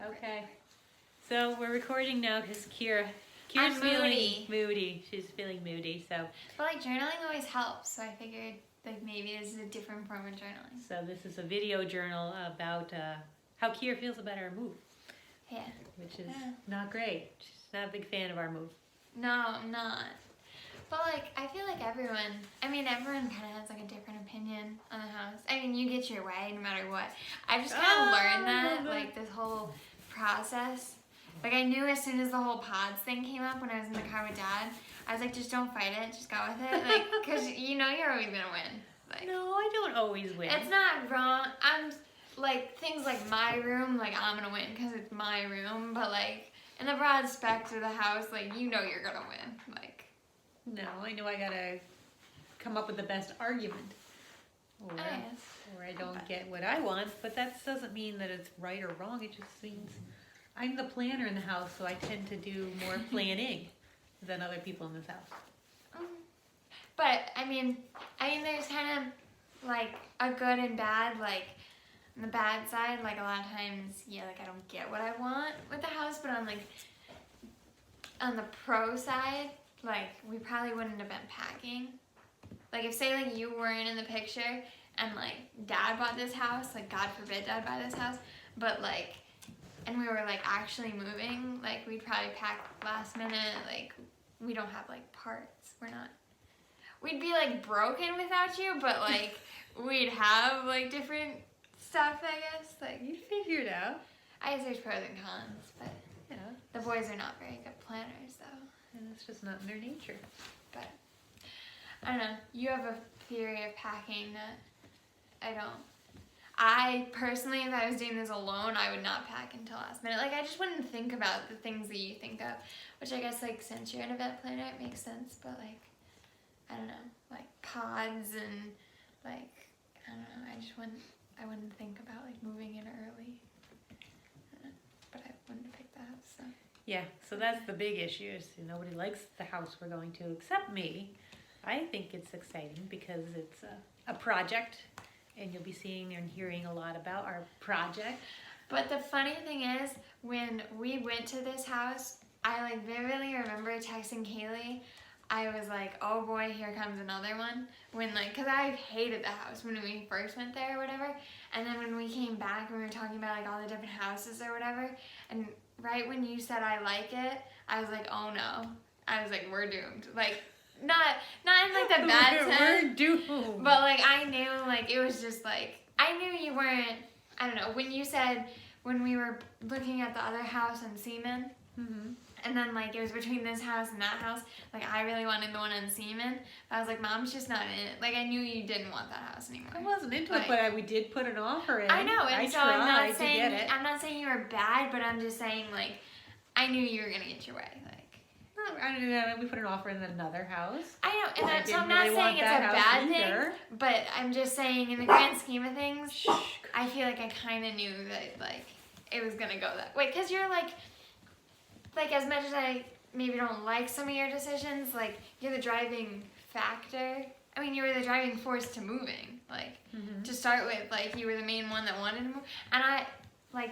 Okay. So we're recording now because Kyra's I'm feeling moody. She's feeling moody, so. But like journaling always helps, so I figured like maybe this is a different form of journaling. So this is a video journal about how Kyra feels about our move. Yeah. Which is not great. She's not a big fan of our move. No, I'm not. But like, I feel like everyone kind of has like a different opinion on the house. I mean, you get your way no matter what. I've just kind of learned that, like this whole process. Like I knew as soon as the whole pods thing came up when I was in the car with Dad, I was like, just don't fight it, just go with it. Like, cause you know you're always gonna win. Like, no, I don't always win. It's not wrong. I'm like, things like my room, like I'm gonna win because it's my room. But like, in the broad specs of the house, like you know you're gonna win. Like. No, I know I gotta come up with the best argument. Or I don't get what I want, but that doesn't mean that it's right or wrong. It just means I'm the planner in the house, so I tend to do more planning than other people in this house. But I mean, there's kind of like a good and bad. Like on the bad side, like a lot of times, yeah, like I don't get what I want with the house. But on the pro side, like we probably wouldn't have been packing. Like if say like you weren't in the picture and like Dad bought this house, like God forbid Dad buy this house, but like, and we were like actually moving, like we'd probably pack last minute. Like we don't have like parts. We'd be like broken without you, but like we'd have like different stuff, I guess. Like you figure it out. I guess there's pros and cons, but yeah, the boys are not very good planners though. And it's just not in their nature. But I don't know. You have a theory of packing that I don't. I personally, if I was doing this alone, I would not pack until last minute. Like I just wouldn't think about the things that you think of, which I guess like since you're an event planner, it makes sense. But like I don't know, like pods and like I don't know. I wouldn't think about like moving in early. But I wouldn't have picked the house. So. Yeah, so that's the big issue is nobody likes the house we're going to except me. I think it's exciting because it's a project and you'll be seeing and hearing a lot about our project. But the funny thing is, when we went to this house, I like vividly remember texting Kaylee. I was like, oh boy, here comes another one. When like, cause I hated the house when we first went there or whatever. And then when we came back, we were talking about like all the different houses or whatever. And right when you said I like it, I was like, oh no. I was like, we're doomed. Like, not in like the bad sense. We're doomed. But like, I knew like, it was just like, I knew you weren't, I don't know, when you said, when we were looking at the other house in Seaman, and then like it was between this house and that house, like I really wanted the one in Seaman. I was like, Mom's just not in it. Like I knew you didn't want that house anymore. I wasn't into it, but we did put an offer in. I know, and so I'm not saying you were bad, but I'm just saying like I knew you were gonna get your way. Like we put an offer in another house. I know, and so I'm not saying it's a bad thing, but I'm just saying in the grand scheme of things, I feel like I kind of knew that like it was gonna go that way, cause you're like as much as I maybe don't like some of your decisions, like you're the driving factor. I mean, you were the driving force to moving, like to start with, like you were the main one that wanted to move. And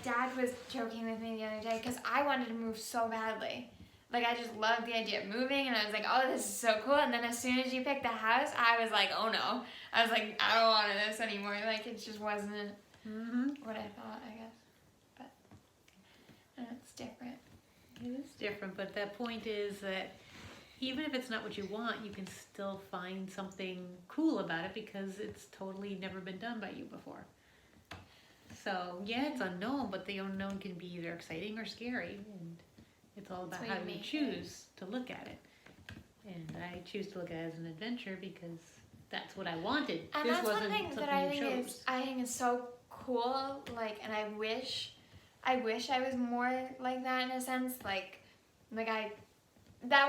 Dad was joking with me the other day because I wanted to move so badly. Like I just loved the idea of moving, and I was like, oh, this is so cool. And then as soon as you picked the house, I was like, oh no. I was like, I don't want this anymore. Like it just wasn't what I thought, I guess. But it's different. It is different, but that point is that even if it's not what you want, you can still find something cool about it because it's totally never been done by you before. So, yeah, it's unknown, but the unknown can be either exciting or scary, and it's all about how you choose to look at it. And I choose to look at it as an adventure because that's what I wanted. And this that's wasn't one thing something that I chose. think is so cool, like, and I wish I was more like that in a sense, that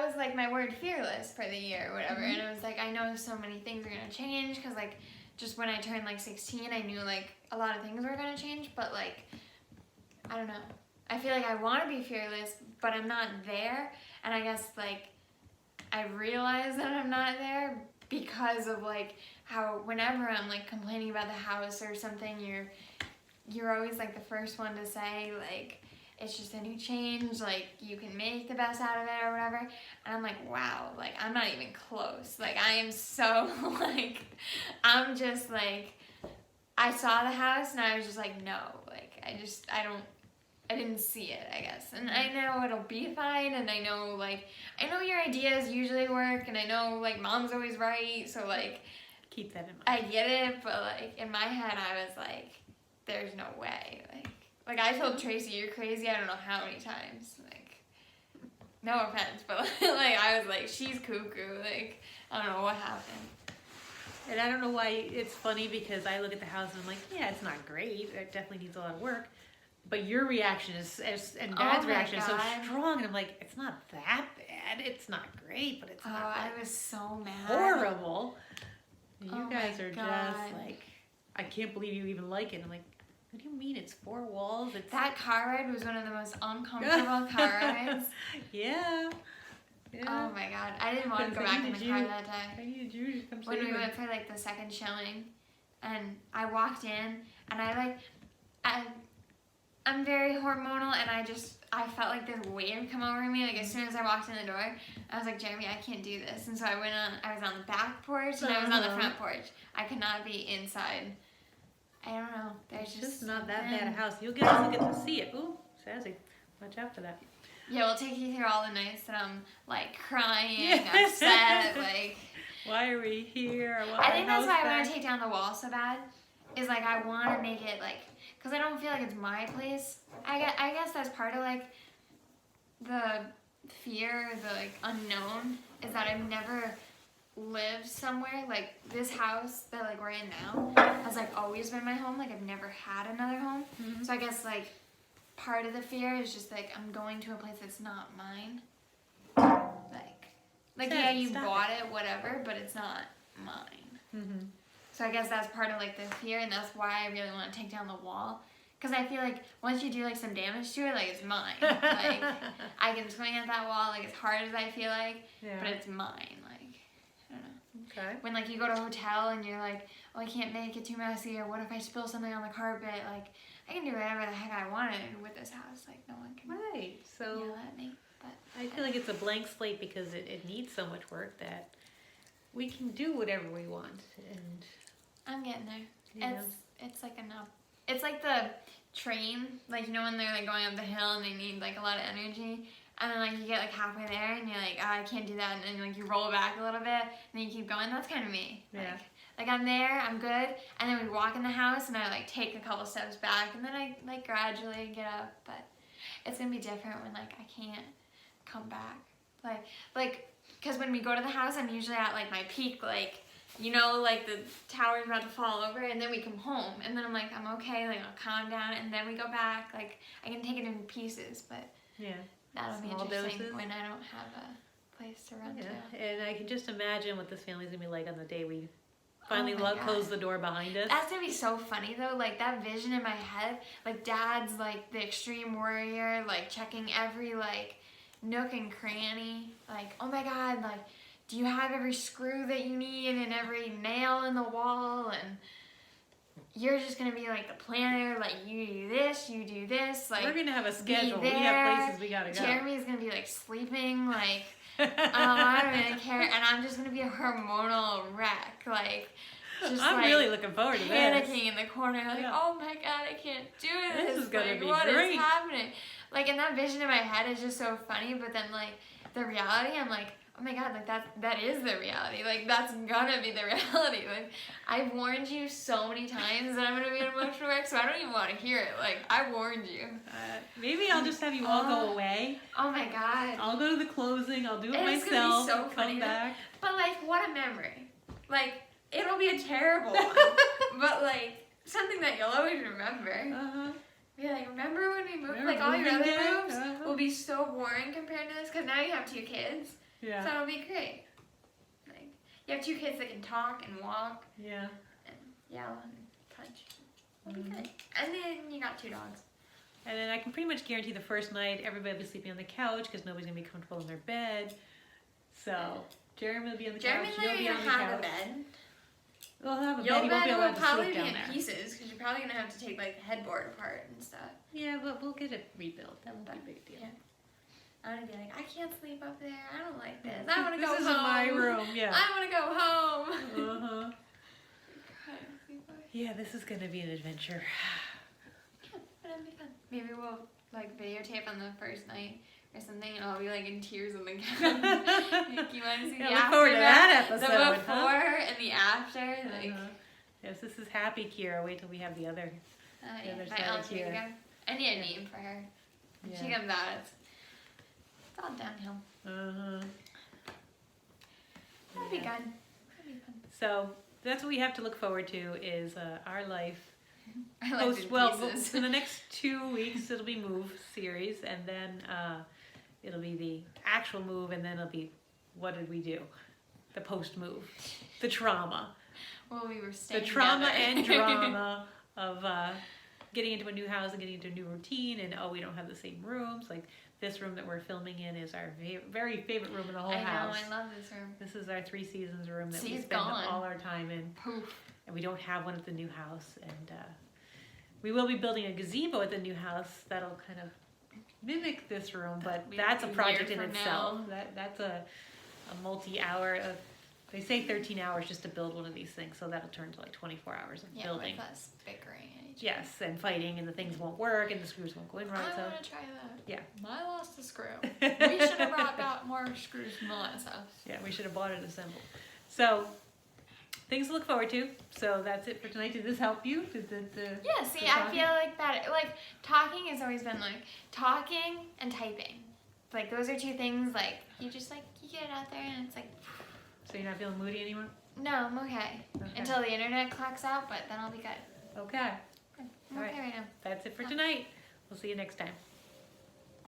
was like my word, fearless, for the year or whatever, and it was like, I know so many things are gonna change, because like, just when I turned like 16, I knew like a lot of things were gonna change, but like, I don't know, I feel like I want to be fearless, but I'm not there, and I guess like, I realize that I'm not there because of like, how whenever I'm like complaining about the house or something, you're always like the first one to say like, it's just a new change, like, you can make the best out of it or whatever. And I'm like, wow, like, I'm not even close. Like, I am so, like, I'm just, like, I saw the house and I was just like, no, like, I didn't see it, I guess. And I know it'll be fine, and I know, like, I know your ideas usually work, and I know, like, mom's always right, so, like, keep that in mind. I get it, but, like, in my head, I was like, there's no way, like I told Tracy, you're crazy, I don't know how many times, like, no offense, but, like, I was like, she's cuckoo, like, I don't know what happened. And I don't know why it's funny, because I look at the house and I'm like, yeah, it's not great, it definitely needs a lot of work, but your reaction and Dad's reaction is so strong, and I'm like, it's not that bad, it's not great, but it's not I was so mad. Horrible. You guys are just like, I can't believe you even like it. I'm like, what do you mean? It's 4 walls. That car ride was one of the most uncomfortable car rides. Yeah. Oh my God. I didn't want to go back in the car that day. I needed you to come when we went for like the second showing, and I walked in, and I'm very hormonal, and I felt like this wave come over me, like as soon as I walked in the door. I was like, Jeremy, I can't do this. And so I was on the back porch, and I was on the front porch. I could not be inside. I don't know. There's just not that bad a house. You'll get to see it. Ooh, sassy. Watch out for that. Yeah, we'll take you through all the nights that I'm like crying, upset, like. Why are we here? I think that's why I want to take down the wall so bad. Is like I want to make it like, cause I don't feel like it's my place. I guess that's part of like the fear, the like unknown, is that I've never lived somewhere like this house that like we're in now has like always been my home. Like I've never had another home. Mm-hmm. So I guess like part of the fear is just like I'm going to a place that's not mine. Like yeah, you bought it, whatever, but it's not mine. Mm-hmm. So I guess that's part of like the fear, and that's why I really want to take down the wall. Because I feel like once you do like some damage to it, like it's mine. Like I can swing at that wall like as hard as I feel like, but it's mine. Like I don't know. Okay. When like you go to a hotel and you're like, oh, I can't make it too messy, or what if I spill something on the carpet? Like I can do whatever the heck I wanted with this house. Like no one can. Right. So yell at me. But I feel like it's a blank slate because it needs so much work that we can do whatever we want, and I'm getting there. It's like enough. It's like the train, like you know when they're like going up the hill and they need like a lot of energy, and then like you get like halfway there and you're like, oh, I can't do that, and then like you roll back a little bit and then you keep going. That's kind of me. Yeah. Like I'm there, I'm good, and then we walk in the house and I like take a couple steps back and then I like gradually get up. But it's gonna be different when like I can't come back. Like because when we go to the house, I'm usually at like my peak, like. You know, like the tower's about to fall over, and then we come home, and then I'm like, I'm okay, like I'll calm down, and then we go back. Like I can take it in pieces, but that'll be interesting when I don't have a place to run to. And I can just imagine what this family's gonna be like on the day we finally close the door behind us. That's gonna be so funny though, like that vision in my head, like Dad's like the extreme warrior, like checking every like nook and cranny, like oh my God, like. Do you have every screw that you need and every nail in the wall? And you're just going to be like the planner, like you do this, like we're going to have a schedule. We have places we got to go. Jeremy's going to be like sleeping, like, I don't really care. And I'm just going to be a hormonal wreck, like, just I'm really looking forward to this. Panicking in the corner, like, oh my God, I can't do this. This is going to be what great. What is happening? Like, and that vision in my head is just so funny, but then like the reality, I'm like, oh my God, like that is the reality. Like that's gonna be the reality. Like I've warned you so many times that I'm gonna be an emotional wreck, so I don't even want to hear it. Like I warned you. Maybe I'll just have you all go away. Oh my God. I'll go to the closing. I'll do it myself. It's gonna be so funny. Come back. But like, what a memory. Like it'll be a terrible one, but like something that you'll always remember. Be like, remember when we moved? Like all your other moves will be so boring compared to this, because now you have 2 kids. Yeah. So it'll be great. Like you have 2 kids that can talk and walk. Yeah. And yell and punch. It'll be good. And then you got 2 dogs. And then I can pretty much guarantee the first night everybody will be sleeping on the couch because nobody's gonna be comfortable in their bed. So Jeremy will be on the couch. You'll be on the couch. have a bed. We'll have a bed. Your He won't bed be will allowed to probably sleep be down in there. pieces because you're probably gonna have to take like the headboard apart and stuff. Yeah, but we'll get it rebuilt. That won't be a big deal. Yeah. I'm gonna be like, I can't sleep up there. I don't like this. I want to go home. This isn't my room. Yeah. I want to go home. Uh-huh. Yeah, this is gonna be an adventure. Yeah, but it'll be fun. Maybe we'll like videotape on the first night or something, and I'll be like in tears on the couch. Like, you want to see the Look after? forward to that episode. The before and the after. Like, yes, this is Happy Kyra. Wait till we have the other. yeah, other my side of alter Kyra. ego. I need a name for her. When she Yeah. comes out, it's all downhill. That'll be good. That'll be fun. So that's what we have to look forward to is our life. I like pieces. For the next 2 weeks it'll be move series, and then it'll be the actual move, and then it'll be what did we do, the post move, the trauma. Well, we were staying The trauma together. and drama of getting into a new house and getting into a new routine, and we don't have the same rooms. Like this room that we're filming in is our very favorite room in the whole house. I know, I love this room. This is our 3 seasons room that we It's spend gone. all our time in. Poof. And we don't have one at the new house. And we will be building a gazebo at the new house that'll kind of mimic this room, but that's a project in itself. That's a multi-hour. They say 13 hours just to build one of these things, so that'll turn to like 24 hours of building. With us bickering at each other. Yes, and fighting, and the things won't work, and the screws won't go in right. I want to try that. Yeah. I lost a screw. We should have brought out more screws from the last house. Yeah, we should have bought it assembled. So, things to look forward to. So that's it for tonight. Did this help you? Yeah, see, I feel like that, like, talking has always been, like, talking and typing. Like, those are 2 things, like, you just, like, you get it out there and it's like... So you're not feeling moody anymore? No, I'm okay. Until the internet clocks out, but then I'll be good. Okay. I'm okay right now. That's it for tonight. We'll see you next time.